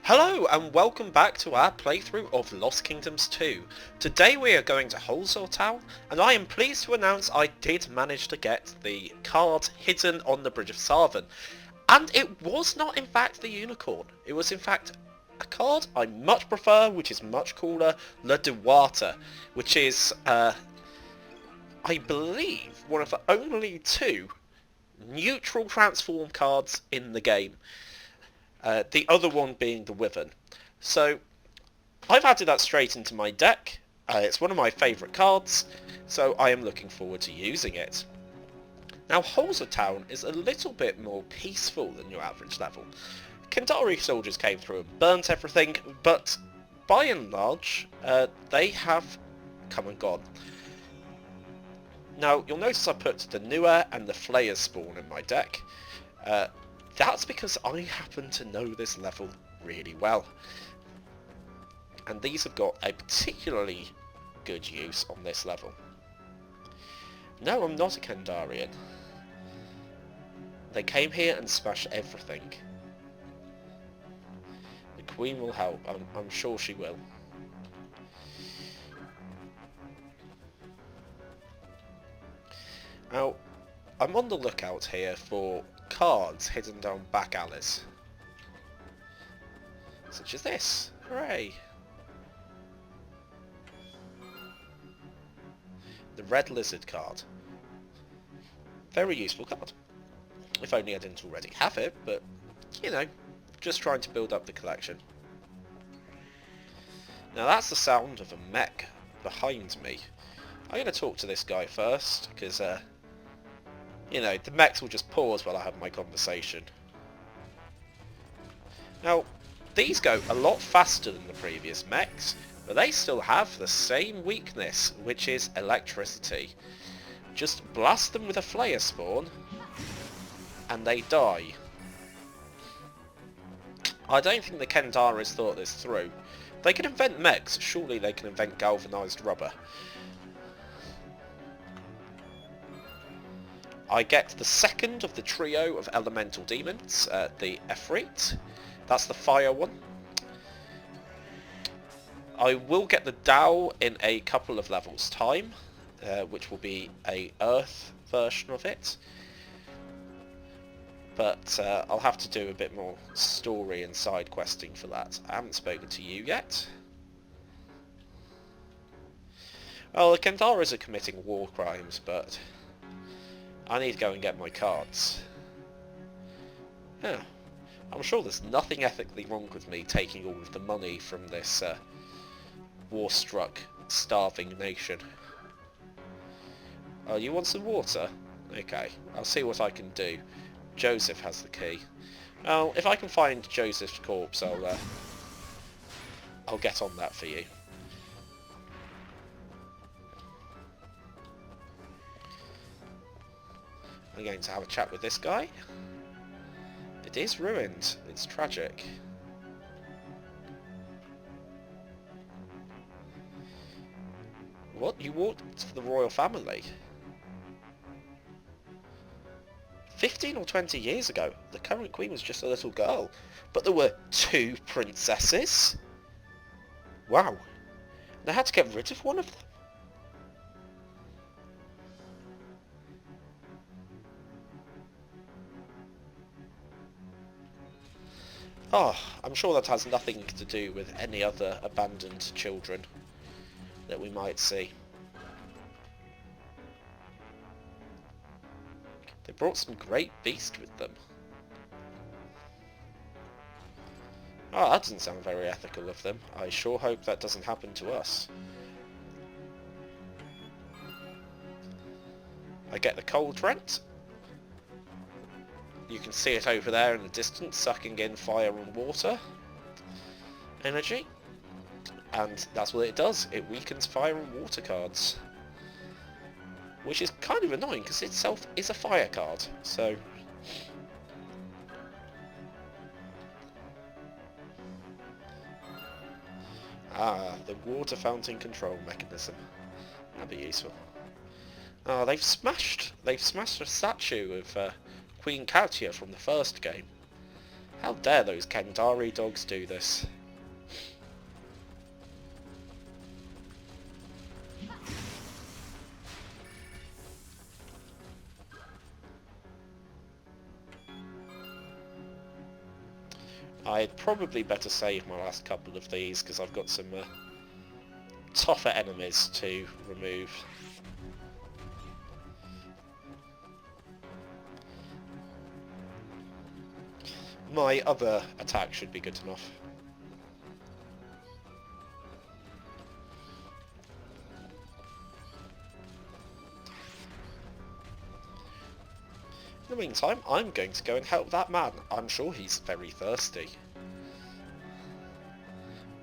Hello and welcome back to our playthrough of Lost Kingdoms 2. Today we are going to Holzor Town and I am pleased to announce I did manage to get the card hidden on the Bridge of Sarvan. And it was not in fact the unicorn, it was in fact a card I much prefer, which is much cooler, Le Duarte, which is, I believe, one of the only two neutral transform cards in the game. The other one being the Wyvern. So I've added that straight into my deck. It's one of my favourite cards, so I am looking forward to using it. Now Holzor Town is a little bit more peaceful than your average level. Kandari soldiers came through and burnt everything, but by and large they have come and gone. Now you'll notice I put the Nuer and the Flayer spawn in my deck. That's because I happen to know this level really well. And these have got a particularly good use on this level. No, I'm not a Kandarian. They came here and smashed everything. The Queen will help, I'm sure she will. Now, I'm on the lookout here for cards hidden down back alleys. Such as this. Hooray! The Red Lizard card. Very useful card. If only I didn't already have it, but, you know, just trying to build up the collection. Now that's the sound of a mech behind me. I'm going to talk to this guy first, because, you know, the mechs will just pause while I have my conversation. Now, these go a lot faster than the previous mechs, but they still have the same weakness, which is electricity. Just blast them with a Flayer spawn, and they die. I don't think the Kendaris thought this through. They can invent mechs, surely they can invent galvanized rubber. I get the second of the trio of elemental demons, the Efreet. That's the fire one. I will get the Dao in a couple of levels time, which will be a earth version of it. But I'll have to do a bit more story and side questing for that. I haven't spoken to you yet. Well, the Kendaris are committing war crimes, but I need to go and get my cards. Yeah, I'm sure there's nothing ethically wrong with me taking all of the money from this war-struck, starving nation. Oh, you want some water? Okay, I'll see what I can do. Joseph has the key. Well, if I can find Joseph's corpse, I'll get on that for you. I'm going to have a chat with this guy. It is ruined. It's tragic. What? You worked for the royal family? 15 or 20 years ago, the current queen was just a little girl. But there were 2 princesses? Wow. They had to get rid of one of them? Oh, I'm sure that has nothing to do with any other abandoned children that we might see. They brought some great beast with them. Oh, that doesn't sound very ethical of them. I sure hope that doesn't happen to us. I get the Cauldron. You can see it over there in the distance, sucking in fire and water energy. And that's what it does. It weakens fire and water cards. Which is kind of annoying, because itself is a fire card. So the water fountain control mechanism. That'd be useful. Oh, they've smashed a statue of Queen Kautia from the first game. How dare those Kendari dogs do this? I'd probably better save my last couple of these because I've got some tougher enemies to remove. My other attack should be good enough. In the meantime, I'm going to go and help that man. I'm sure he's very thirsty.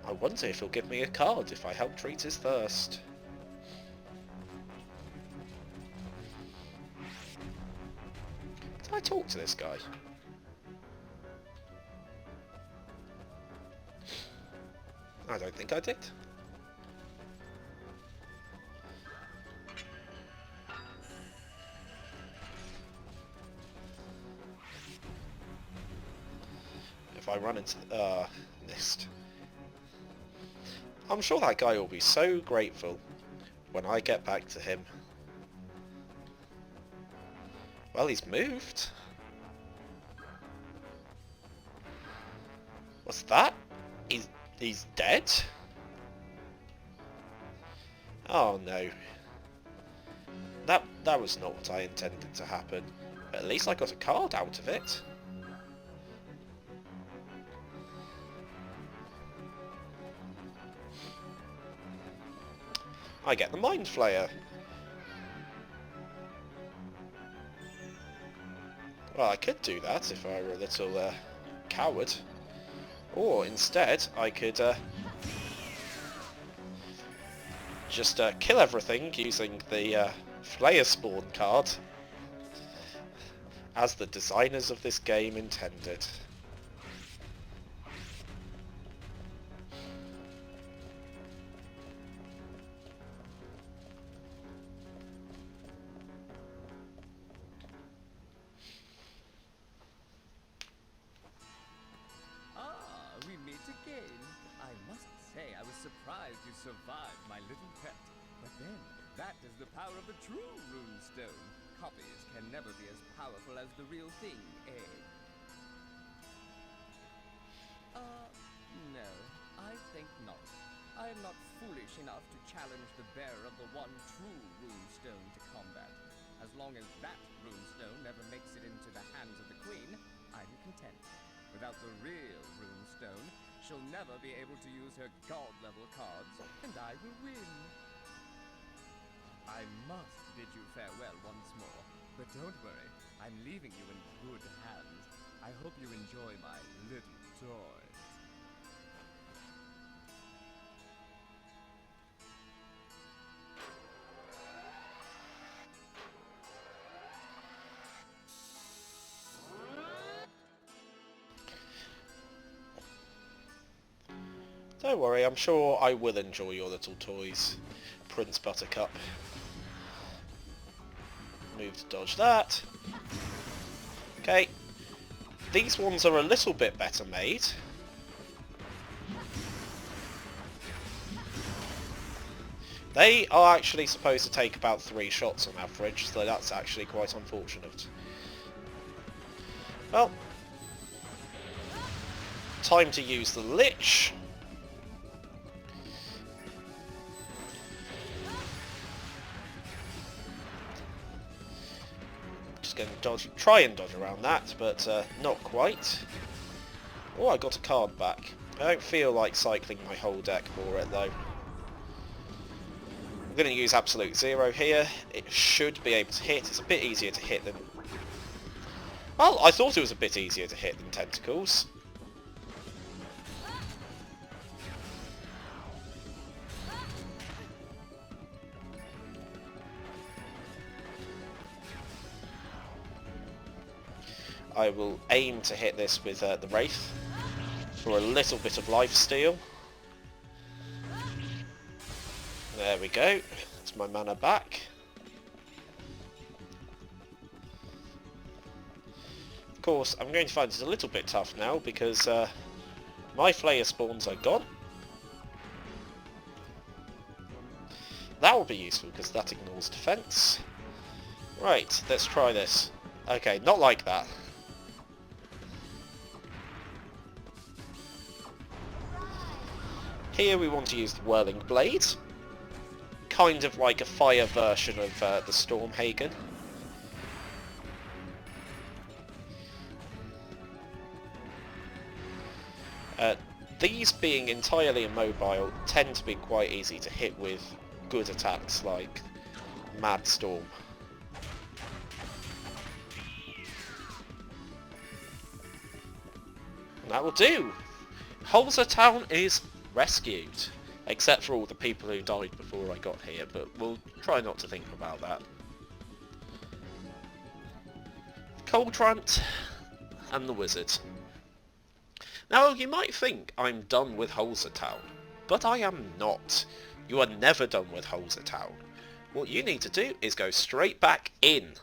I wonder if he'll give me a card if I help treat his thirst. Did I talk to this guy? I don't think I did. If I run into missed. I'm sure that guy will be so grateful when I get back to him. Well, he's moved. What's that? He's dead? Oh no. That was not what I intended to happen. But at least I got a card out of it. I get the Mind Flayer. Well, I could do that if I were a little coward. Or instead, I could just kill everything using the Flayer Spawn card as the designers of this game intended. Surprised you survived my little pet. But then, that is the power of the true runestone. Copies can never be as powerful as the real thing, eh? No, I think not. I am not foolish enough to challenge the bearer of the one true runestone to combat. As long as that runestone never makes it into the hands of the queen, I'm content. Without the real runestone, she'll never be able to use her god-level cards, and I will win. I must bid you farewell once more, but don't worry, I'm leaving you in good hands. I hope you enjoy my little toys. Don't worry, I'm sure I will enjoy your little toys, Prince Buttercup. Move to dodge that. Okay. These ones are a little bit better made. They are actually supposed to take about 3 shots on average, so that's actually quite unfortunate. Well, time to use the Lich. Going to try and dodge around that, but not quite. Oh, I got a card back. I don't feel like cycling my whole deck for it though. I'm going to use Absolute Zero here. It should be able to hit. It's a bit easier to hit than... Well, I thought it was a bit easier to hit than Tentacles. I will aim to hit this with the Wraith for a little bit of life steal. There we go. That's my mana back. course, I'm going to find it a little bit tough now because my Flayer spawns are gone. That will be useful because that ignores defense. Right, let's try this. Okay, not like that. Here we want to use the Whirling Blade. Kind of like a fire version of the Stormhagen. These being entirely immobile tend to be quite easy to hit with good attacks like Mad Storm. And that will do! Holzer Town is rescued, except for all the people who died before I got here, but we'll try not to think about that. Coldrant and the Wizard. Now you might think I'm done with Holzer Town, but I am not. You are never done with Holzer Town. What you need to do is go straight back in,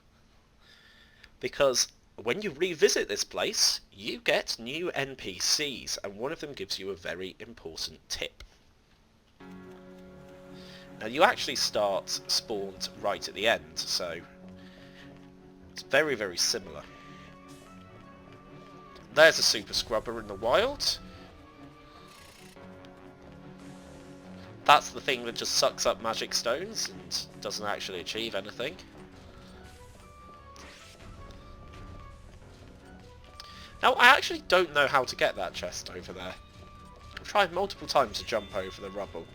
because when you revisit this place, you get new NPCs, and one of them gives you a very important tip. Now you actually start spawned right at the end, so it's very, very similar. There's a Super Scrubber in the wild. That's the thing that just sucks up magic stones and doesn't actually achieve anything. Now, I actually don't know how to get that chest over there. I've tried multiple times to jump over the rubble.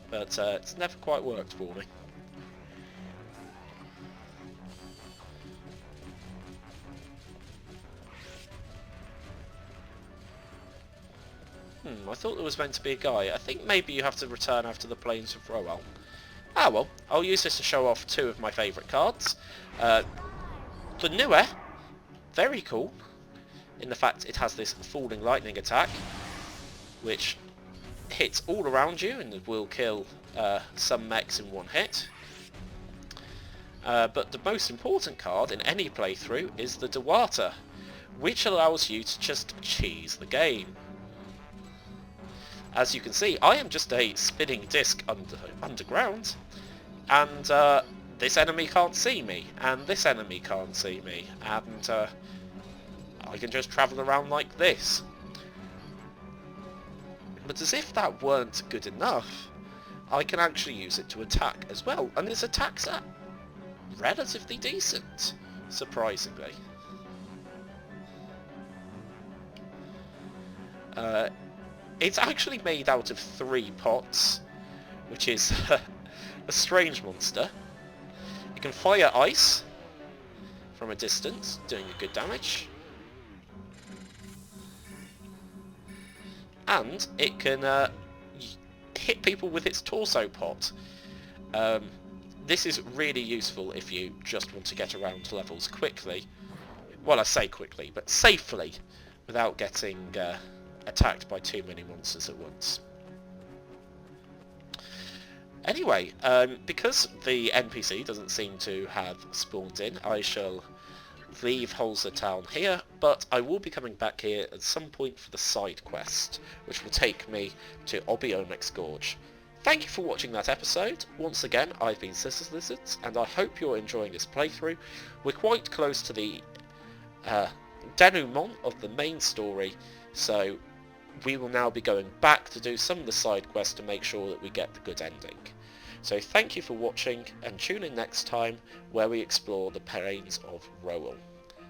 But it's never quite worked for me. I thought there was meant to be a guy. I think maybe you have to return after the Plains of Roel. Ah well, I'll use this to show off two of my favourite cards. The Nue, very cool, in the fact it has this Falling Lightning attack, which hits all around you and will kill some mechs in one hit. But the most important card in any playthrough is the Dewata, which allows you to just cheese the game. As you can see, I am just a spinning disc underground, and this enemy can't see me, and this enemy can't see me, and I can just travel around like this. But as if that weren't good enough, I can actually use it to attack as well, and its attacks are relatively decent, surprisingly. It's actually made out of 3 pots, which is a strange monster. It can fire ice from a distance, doing a good damage. And it can hit people with its torso pot. This is really useful if you just want to get around levels quickly. Well, I say quickly, but safely, without getting attacked by too many monsters at once. Anyway, because the NPC doesn't seem to have spawned in, I shall leave Holzer Town here, but I will be coming back here at some point for the side quest, which will take me to Obiomix Gorge. Thank you for watching that episode. Once again, I've been Scissors Lizards, and I hope you're enjoying this playthrough. We're quite close to the denouement of the main story, so we will now be going back to do some of the side quests to make sure that we get the good ending. So thank you for watching, and tune in next time where we explore the Plains of Roel.